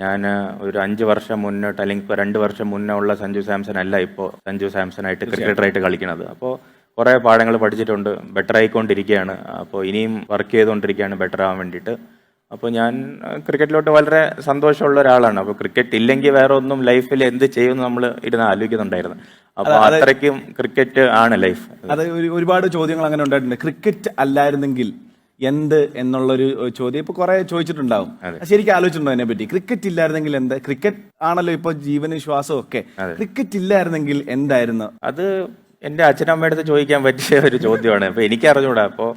ഞാൻ ഒരു 5 വർഷം മുന്നോട്ട് അല്ലെങ്കിൽ ഇപ്പോൾ 2 വർഷം മുന്നേ ഉള്ള സഞ്ജു സാംസൺ അല്ല ഇപ്പോൾ സഞ്ജു സാംസൺ ആയിട്ട് ക്രിക്കറ്ററായിട്ട് കളിക്കുന്നത്. അപ്പോൾ കുറേ പാഠങ്ങൾ പഠിച്ചിട്ടുണ്ട്, ബെറ്റർ ആയിക്കൊണ്ടിരിക്കുകയാണ്. അപ്പോൾ ഇനിയും വർക്ക് ചെയ്തുകൊണ്ടിരിക്കുകയാണ് ബെറ്റർ ആവാൻ വേണ്ടിയിട്ട്. അപ്പോൾ ഞാൻ ക്രിക്കറ്റിലോട്ട് വളരെ സന്തോഷമുള്ള ഒരാളാണ്. അപ്പോൾ ക്രിക്കറ്റ് ഇല്ലെങ്കിൽ വേറെ ഒന്നും ലൈഫിൽ എന്ത് ചെയ്യുമെന്ന് നമ്മൾ ഇരുന്ന് ആലോചിക്കുന്നുണ്ടായിരുന്നു. അപ്പോൾ അത്രയ്ക്കും ക്രിക്കറ്റ് ആണ് ലൈഫ്. അത് ഒരുപാട് ചോദ്യങ്ങൾ അങ്ങനെ ഉണ്ടായിട്ടുണ്ട്. ക്രിക്കറ്റ് അല്ലായിരുന്നെങ്കിൽ എന്ത് എന്നുള്ളൊരു ചോദ്യം ഇപ്പൊ കുറെ ചോദിച്ചിട്ടുണ്ടാവും. ശരിക്കും ആലോചിച്ചിട്ടുണ്ടോ അതിനെ പറ്റി? ക്രിക്കറ്റ് ഇല്ലായിരുന്നെങ്കിൽ എന്ത്? ക്രിക്കറ്റ് ആണല്ലോ ഇപ്പൊ ജീവനും ശ്വാസവും ഒക്കെ. ക്രിക്കറ്റ് ഇല്ലായിരുന്നെങ്കിൽ എന്തായിരുന്നു? അത് എൻ്റെ അച്ഛനമ്മയുടെ അടുത്ത് ചോദിക്കാൻ പറ്റിയ ഒരു ചോദ്യമാണ്. അപ്പോൾ എനിക്ക് അറിഞ്ഞൂടാ. അപ്പോൾ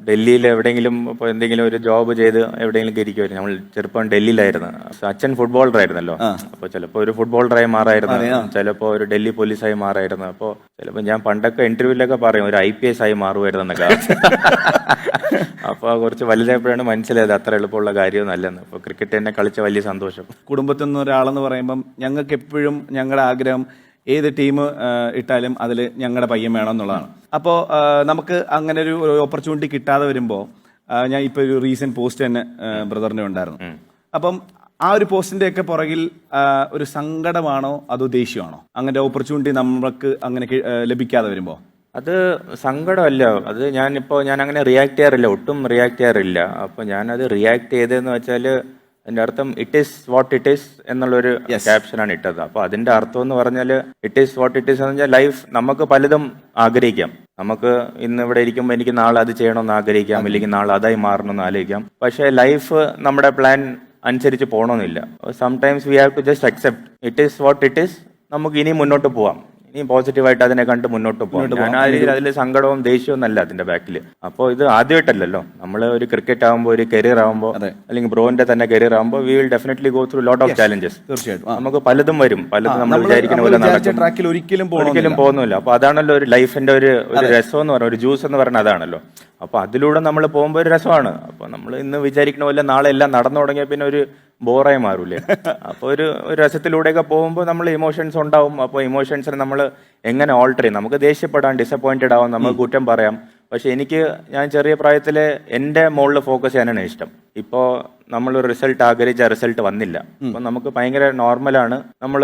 ഡൽഹിയിൽ എവിടെയെങ്കിലും ഇപ്പോൾ എന്തെങ്കിലും ഒരു ജോബ് ചെയ്ത് എവിടെയെങ്കിലും ഇരിക്കുമായിരുന്നു. നമ്മൾ ചെറുപ്പം ഡൽഹിയിലായിരുന്നു. അച്ഛൻ ഫുട്ബോളർ ആയിരുന്നല്ലോ. അപ്പോൾ ചിലപ്പോൾ ഒരു ഫുട്ബോളറായി മാറായിരുന്നു, ചിലപ്പോൾ ഒരു ഡൽഹി പോലീസായി മാറായിരുന്നു. അപ്പോൾ ചിലപ്പോൾ ഞാൻ പണ്ടൊക്കെ ഇന്റർവ്യൂലൊക്കെ പറയും ഒരു IPS ആയി മാറുമായിരുന്നു എന്നൊക്കെ. അപ്പോൾ കുറച്ച് വലുതായപ്പോഴാണ് മനസ്സിലായത് അത്ര എളുപ്പമുള്ള കാര്യമൊന്നുമല്ലെന്ന്. അപ്പോൾ ക്രിക്കറ്റ് തന്നെ കളിച്ച വലിയ സന്തോഷം. കുടുംബത്തിൽ നിന്ന് ഒരാളെന്ന് പറയുമ്പം ഞങ്ങൾക്ക് എപ്പോഴും ഞങ്ങളുടെ ആഗ്രഹം ഏത് ടീം ഇട്ടാലും അതിൽ ഞങ്ങളുടെ പയ്യൻ വേണം എന്നുള്ളതാണ്. അപ്പോൾ നമുക്ക് അങ്ങനെ ഒരു ഓപ്പർച്യൂണിറ്റി കിട്ടാതെ വരുമ്പോൾ ഞാൻ ഇപ്പോൾ ഒരു റീസെന്റ് പോസ്റ്റ് തന്നെ ബ്രദറിന്റെ ഉണ്ടായിരുന്നു. അപ്പം ആ ഒരു പോസ്റ്റിന്റെ ഒക്കെ പുറകിൽ ഒരു സങ്കടമാണോ അതോ ദേഷ്യമാണോ അങ്ങനെ ഓപ്പർച്യൂണിറ്റി നമുക്ക് അങ്ങനെ ലഭിക്കാതെ വരുമ്പോൾ? അത് സങ്കടമല്ല. അത് ഞാൻ അങ്ങനെ റിയാക്ട് ചെയ്യാറില്ല, ഒട്ടും റിയാക്ട് ചെയ്യാറില്ല. അപ്പോൾ ഞാനത് റിയാക്ട് ചെയ്തതെന്ന് വെച്ചാൽ അതിന്റെ അർത്ഥം it is what it is എന്നുള്ളൊരു ക്യാപ്ഷനാണ് ഇട്ടത്. അപ്പൊ അതിന്റെ അർത്ഥം എന്ന് പറഞ്ഞാൽ it is what it is എന്ന് പറഞ്ഞാൽ ലൈഫ് നമുക്ക് പലതും ആഗ്രഹിക്കാം. നമുക്ക് ഇന്ന് ഇവിടെ ഇരിക്കുമ്പോൾ എനിക്ക് നാളെ അത് ചെയ്യണമെന്ന് ആഗ്രഹിക്കാം, അല്ലെങ്കിൽ നാളെ അതായി മാറണമെന്ന് ആലോചിക്കാം. പക്ഷേ ലൈഫ് നമ്മുടെ പ്ലാൻ അനുസരിച്ച് പോകണമെന്നില്ല. Sometimes we have to just accept it is what it is. നമുക്ക് ഇനി മുന്നോട്ട് പോവാം, ഇനി പോസിറ്റീവായിട്ട് അതിനെ കണ്ട് മുന്നോട്ട് പോകാം. ഞാൻ ആ രീതിയിൽ അതിൽ സങ്കടവും ദേഷ്യവും ഒന്നല്ല അതിന്റെ ബാക്കിൽ. അപ്പോൾ ഇത് ആദ്യമായിട്ടല്ലോ നമ്മൾ ഒരു ക്രിക്കറ്റ് ആകുമ്പോൾ, ഒരു കരിയർ ആകുമ്പോൾ, അല്ലെങ്കിൽ ബ്രോന്റെ തന്നെ കരിയർ ആകുമ്പോൾ we will definitely go through lot of challenges. തീർച്ചയായിട്ടും നമുക്ക് പലതും വരും, പലതും നമ്മൾ വിചാരിക്കുന്ന പോലെ ട്രാക്കിൽ ഒരിക്കലും പോകുന്നില്ല. അപ്പൊ അതാണല്ലോ ഒരു ലൈഫിന്റെ ഒരു രസം എന്ന് പറയുന്നത്, ഒരു ജ്യൂസ് എന്ന് പറയുന്നത് അതാണല്ലോ. അപ്പൊ അതിലൂടെ നമ്മൾ പോകുമ്പോൾ ഒരു രസമാണ്. അപ്പൊ നമ്മൾ ഇന്ന് വിചാരിക്കുന്ന പോലെ നാളെ എല്ലാം നടന്നു തുടങ്ങിയ പിന്നെ ഒരു ബോറായി മാറൂലേ. അപ്പോൾ ഒരു രസത്തിലൂടെയൊക്കെ പോകുമ്പോൾ നമ്മൾ ഇമോഷൻസ് ഉണ്ടാവും. അപ്പോൾ ഇമോഷൻസിനെ നമ്മൾ എങ്ങനെ ഓൾട്ടർ ചെയ്യും? നമുക്ക് ദേഷ്യപ്പെടാം, ഡിസപ്പോയിന്റഡ് ആവാം, നമുക്ക് കുറ്റം പറയാം. പക്ഷെ ഞാൻ ചെറിയ പ്രായത്തിൽ എൻ്റെ മുകളിൽ ഫോക്കസ് ചെയ്യാനാണ് ഇഷ്ടം. ഇപ്പോൾ നമ്മൾ റിസൾട്ട് ആഗ്രഹിച്ച റിസൾട്ട് വന്നില്ല, അപ്പം നമുക്ക് ഭയങ്കര നോർമലാണ്. നമ്മൾ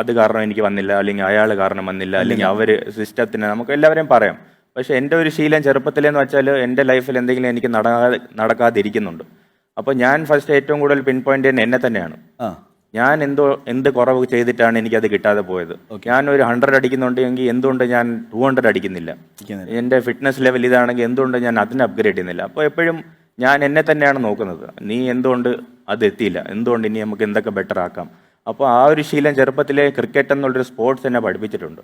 അത് കാരണം എനിക്ക് വന്നില്ല, അല്ലെങ്കിൽ അയാൾ കാരണം വന്നില്ല, അല്ലെങ്കിൽ അവര് സിസ്റ്റത്തിന്, നമുക്ക് എല്ലാവരെയും പറയാം. പക്ഷെ എൻ്റെ ഒരു ശീലം ചെറുപ്പത്തിലെന്ന് വെച്ചാൽ എൻ്റെ ലൈഫിൽ എന്തെങ്കിലും എനിക്ക് നടക്കാതിരിക്കുന്നുണ്ട്. അപ്പോൾ ഞാൻ ഫസ്റ്റ് ഏറ്റവും കൂടുതൽ പിൻ പോയിന്റ് ചെയ്യുന്നത് എന്നെ തന്നെയാണ്. ഞാൻ എന്ത് കുറവ് ചെയ്തിട്ടാണ് എനിക്കത് കിട്ടാതെ പോയത്? ഞാൻ ഒരു 100 അടിക്കുന്നുണ്ടെങ്കിൽ എന്തുകൊണ്ട് ഞാൻ 200 അടിക്കുന്നില്ല? എൻ്റെ ഫിറ്റ്നസ് ലെവൽ ഇതാണെങ്കിൽ എന്തുകൊണ്ട് ഞാൻ അതിനെ അപ്ഗ്രേഡ് ചെയ്യുന്നില്ല? അപ്പോൾ എപ്പോഴും ഞാൻ എന്നെ തന്നെയാണ് നോക്കുന്നത്. നീ എന്തുകൊണ്ട് അത് എത്തിയില്ല, എന്തുകൊണ്ട് ഇനി നമുക്ക് എന്തൊക്കെ ബെറ്റർ ആക്കാം? അപ്പോൾ ആ ഒരു ശീലം ചെറുപ്പത്തിലെ ക്രിക്കറ്റ് എന്നുള്ളൊരു സ്പോർട്സ് എന്നെ പഠിപ്പിച്ചിട്ടുണ്ട്.